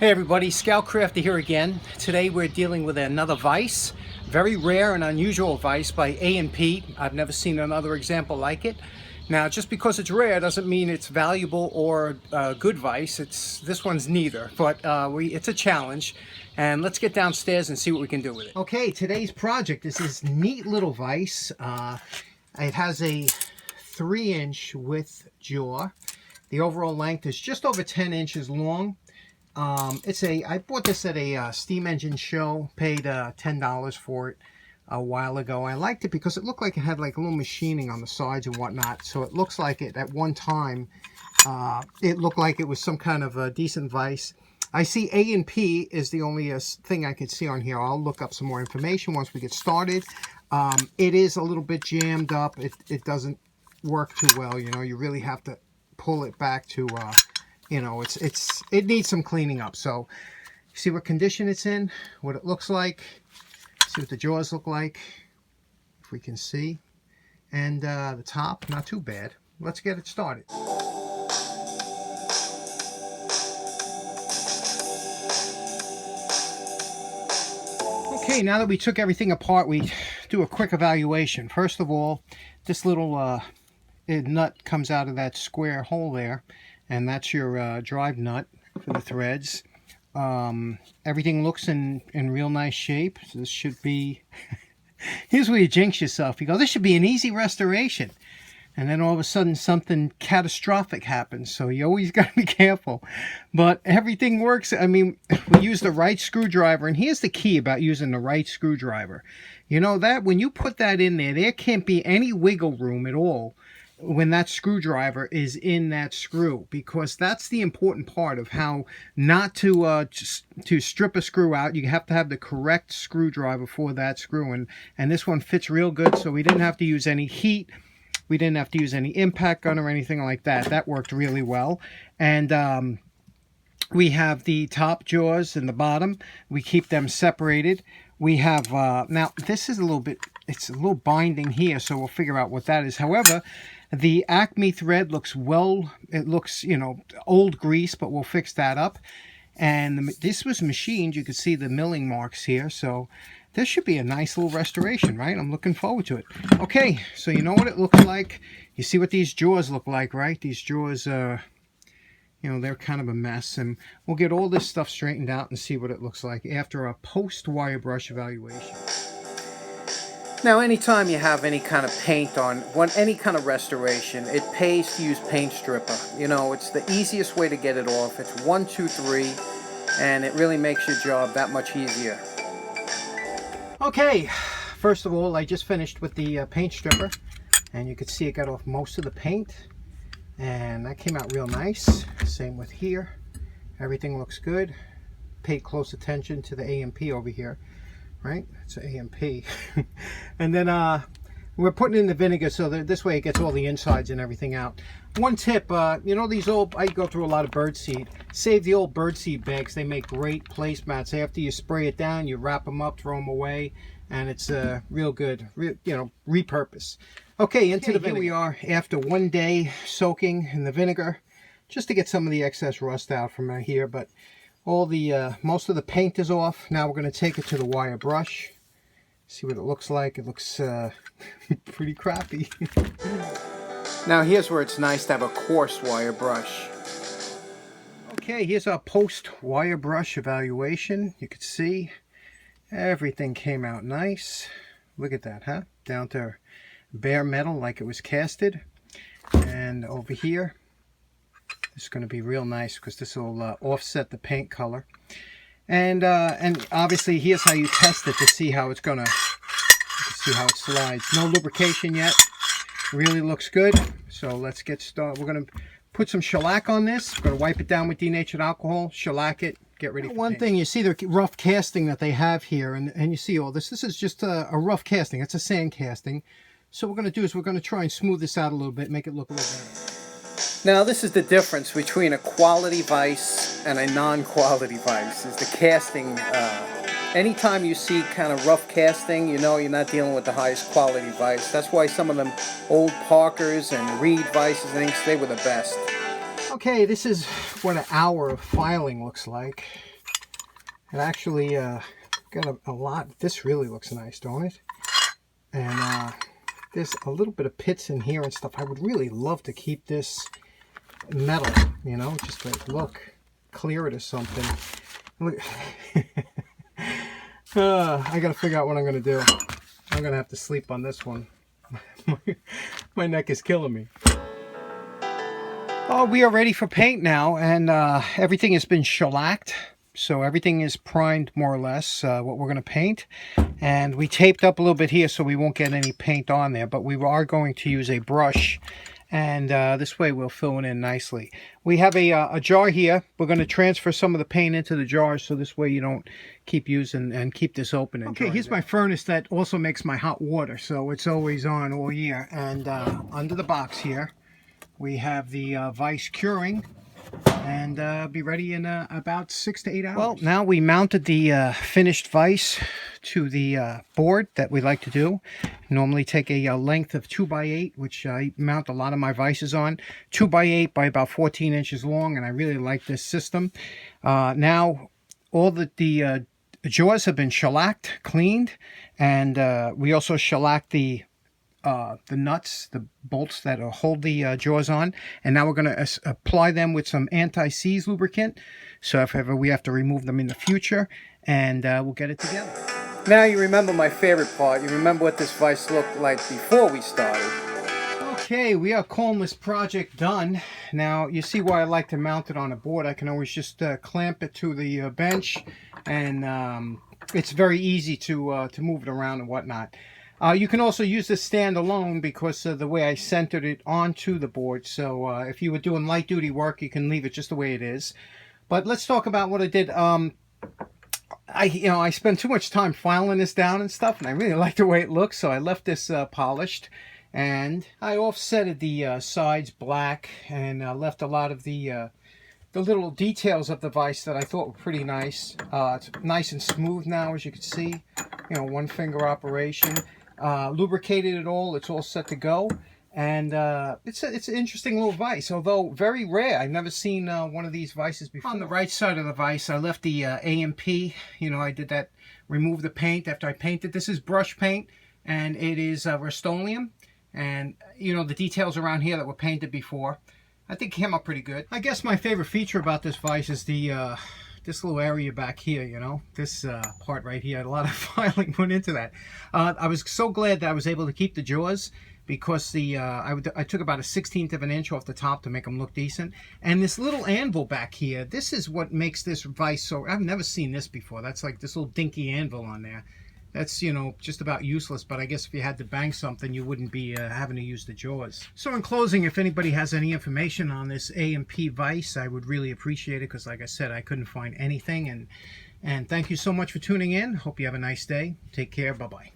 Hey everybody, Scoutcrafter here again. Today we're dealing with another vise, very rare and unusual vise by A&P. I've never seen another example like it. Now, just because it's rare doesn't mean it's valuable or a good vise. This one's neither, but it's a challenge. And let's get downstairs and see what we can do with it. Okay, today's project is this neat little vise. It has a 3-inch width jaw. The overall length is just over 10 inches long. I bought this at a steam engine show, paid $10 for it a while ago. I liked it because it looked like it had like a little machining on the sides and whatnot. So it looks like it at one time, it looked like it was some kind of a decent vise. I see A&P is the only thing I can see on here. I'll look up some more information once we get started. It is a little bit jammed up. It doesn't work too well. You know, you really have to pull it back to... you know, it needs some cleaning up. So see what condition it's in, what it looks like, see what the jaws look like, if we can see. And the top, not too bad. Let's get it started. Okay, now that we took everything apart, we do a quick evaluation. First of all, this little nut comes out of that square hole there. And that's your drive nut for the threads. Everything looks in real nice shape. So this should be... Here's where you jinx yourself. You go, this should be an easy restoration. And then all of a sudden something catastrophic happens. So you always got to be careful. But everything works. I mean, we use the right screwdriver. And here's the key about using the right screwdriver. You know that when you put that in there, there can't be any wiggle room at all when that screwdriver is in that screw, because that's the important part of how not to strip a screw out. You have to have the correct screwdriver for that screw, and this one fits real good. So we didn't have to use any heat, we didn't have to use any impact gun or anything like that. That worked really well. And we have the top jaws and the bottom, we keep them separated. We have now this is a little bit, it's a little binding here, so we'll figure out what that is. However, the Acme thread looks it looks, you know, old grease, but we'll fix that up. And this was machined. You can see the milling marks here. So this should be a nice little restoration, right? I'm looking forward to it. Okay, so you know what it looks like. You see what these jaws look like, right? These jaws, you know, they're kind of a mess. And we'll get all this stuff straightened out and see what it looks like after a post-wire brush evaluation. Now, anytime you have any kind of paint on, any kind of restoration, it pays to use paint stripper. You know, it's the easiest way to get it off. It's 1, 2, 3, and it really makes your job that much easier. Okay, first of all, I just finished with the paint stripper, and you can see it got off most of the paint, and that came out real nice. Same with here. Everything looks good. Paid close attention to the A&P over here. Right, it's A&P. And then we're putting in the vinegar so that this way it gets all the insides and everything out. One tip, you know, these old, I go through a lot of birdseed. Save the old birdseed bags. They make great placemats. After you spray it down, you wrap them up, throw them away, and it's real good. You know, repurpose. Okay, into the vinegar. Here we are after 1 day soaking in the vinegar, just to get some of the excess rust out from here. But all the most of the paint is off. Now we're going to take it to the wire brush. See what it looks like. It looks pretty crappy. Now here's where it's nice to have a coarse wire brush. Okay, here's our post wire brush evaluation. You can see everything came out nice. Look at that, huh? Down to bare metal like it was casted. And over here, it's going to be real nice because this will offset the paint color. And obviously here's how you test it to see how it's gonna, see how it slides. No lubrication yet. Really looks good. So let's get started. We're going to put some shellac on this. We're going to wipe it down with denatured alcohol, shellac it, get ready for one thing. You see the rough casting that they have here, and you see all this. This is just a rough casting. It's a sand casting. So what we're going to do is we're going to try and smooth this out a little bit, make it look a little better. Now this is the difference between a quality vise and a non-quality vise, is the casting. Anytime you see kind of rough casting, you know you're not dealing with the highest quality vise. That's why some of them old Parkers and Reed vices and things, they were the best. Okay, this is what an hour of filing looks like. It actually got a lot. This really looks nice, don't it? And there's a little bit of pits in here and stuff. I would really love to keep this metal, you know, just to look, clear it or something. Look. I gotta figure out what I'm gonna do. I'm gonna have to sleep on this one. My neck is killing me. Oh, we are ready for paint now, and everything has been shellacked. So everything is primed more or less, what we're going to paint. And we taped up a little bit here so we won't get any paint on there. But we are going to use a brush. And this way we'll fill it in nicely. We have a jar here. We're going to transfer some of the paint into the jar so this way you don't keep using and keep this open. And okay, here's my furnace that also makes my hot water. So it's always on all year. And under the box here, we have the Vise curing. And be ready in about 6 to 8 hours. Well, now we mounted the finished vise to the board that we like to do. Normally take a length of 2x8, which I mount a lot of my vises on. 2x8 by about 14 inches long, and I really like this system. Now, all the jaws have been shellacked, cleaned, and we also shellacked the nuts, the bolts that hold the jaws on, and now we're going to apply them with some anti-seize lubricant, so if ever we have to remove them in the future, and we'll get it together. Now you remember my favorite part. You remember what this vise looked like before we started. Okay, we are calling this project done. Now you see why I like to mount it on a board. I can always just clamp it to the bench, and it's very easy to move it around and whatnot. You can also use this stand alone because of the way I centered it onto the board. So if you were doing light duty work, you can leave it just the way it is. But let's talk about what I did. I spent too much time filing this down and stuff, and I really like the way it looks. So I left this polished, and I offsetted the sides black, and left a lot of the little details of the vise that I thought were pretty nice. It's nice and smooth now, as you can see. You know, one finger operation. Lubricated it all. It's all set to go, and it's an interesting little vise, although very rare. I've never seen one of these vises before. On the right side of the vise, I left the A-P. You know, I did that, remove the paint after I painted. This is brush paint, and it is Rust-Oleum, and you know the details around here that were painted before. I think it came out pretty good. I guess my favorite feature about this vise is the this little area back here, you know, this part right here. A lot of filing went into that. I was so glad that I was able to keep the jaws, because the I took about a 1/16 of an inch off the top to make them look decent. And this little anvil back here, this is what makes this vise so... I've never seen this before. That's like this little dinky anvil on there. That's, you know, just about useless, but I guess if you had to bang something, you wouldn't be having to use the jaws. So in closing, if anybody has any information on this A&P vise, I would really appreciate it, because like I said, I couldn't find anything. And thank you so much for tuning in. Hope you have a nice day. Take care. Bye-bye.